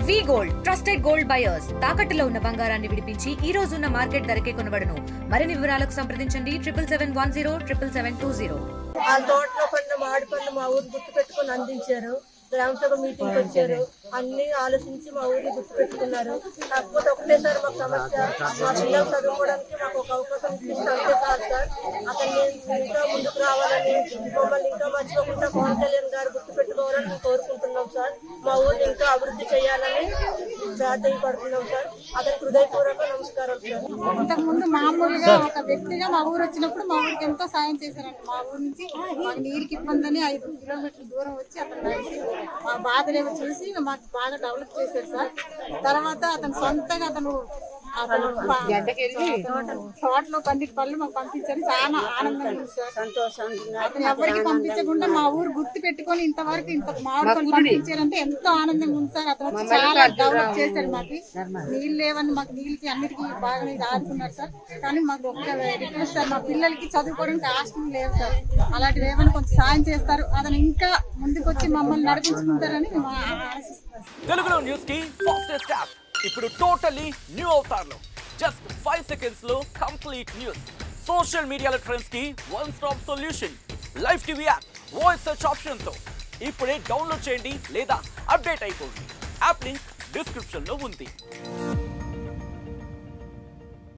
వి gold trusted gold buyers తాకట్టులో ఉన్న బంగారాన్ని విడిపించి ఈ రోజు ఉన్న మార్కెట్ ధరకే కొనబడును. మరిన్ని వివరాలకు సంప్రదించండి 7710772020. ఆ తోటలో పండిన మామిడి పండ్లు మా ఊరు గుర్తు పెట్టుకుని అందించారు. గ్రామ సభ మీటింగ్ వచ్చారు, అన్ని ఆలోచించి మా ఊరిని గుర్తు పెట్టుకున్నారు. కాకపోతే ఒకటేసారి మాకు సమస్య, మా పిల్లలు చదువుకోవడానికి మాకు ఒక అవకాశం ఇప్పిస్తే అంతే కాదు సార్. అతన్ని ఇంకా ముందుకు రావాలని, మమ్మల్ని ఇంకా మర్చిపోకుండా పవన్ కళ్యాణ్ గారు గుర్తు పెట్టుకోవాలని మేము కోరుకుంటున్నాం సార్. మా ఊరిని ఇంకా అభివృద్ధి చేయాలని ప్రాధాన్యపడుతున్నాం సార్. అతనికి హృదయపూర్వక నమస్కారం సార్. ఇంతకుముందు మామూలుగా ఒక వ్యక్తిగా మా ఊరు వచ్చినప్పుడు మా ఊరికి ఎంతో సాయం చేశారండి. మా ఊరు నుంచి మాకు నీరుకి ఇబ్బందని 5 కిలోమీటర్ల దూరం వచ్చి అతను కలిసి మా బాధలేమో చూసి మాకు బాగా డెవలప్ చేశారు సార్. తర్వాత అతను సొంతంగా తోటలో పండి పళ్ళు మాకు పంపించారు. చాలా ఆనందంగా ఉంది సార్. సంతోషం. అతను ఎవరికి పంపించకుండా మా ఊరు గుర్తు పెట్టుకొని ఇంతవరకు ఇంత మామిడి పంపించారంటే ఎంతో ఆనందంగా ఉంది సార్. అతను చాలా డెవలప్ చేశారు. మాకు నీళ్ళు లేవని మాకు నీళ్ళకి అన్నిటికీ బాగా ఆదుకున్నారు సార్. కానీ మాకు ఒక్క రిక్వెస్ట్ సార్, మా పిల్లలకి చదువుకోవడానికి హాస్టల్ లేవు సార్. అలాంటివి ఏమైనా కొంచెం సాయం చేస్తారు, అతను ఇంకా ముందుకు వచ్చి మమ్మల్ని నడిపించుకుంటారని మేము ఆశిస్తున్నాం. తెలుగులో న్యూస్ కి ఫాస్టెస్ట్ యాప్ ఇప్పుడు టోటలీ న్యూ అవతార్లో జస్ట్ 5 seconds లో కంప్లీట్ న్యూస్. సోషల్ మీడియాలో ట్రెండ్స్ కి one stop solution. Live TV app voice search option తో ఇప్పుడే డౌన్లోడ్ చేయండి లేదా అప్డేట్ అయిపోండి. యాప్ లింక్ డిస్క్రిప్షన్ లో ఉంది.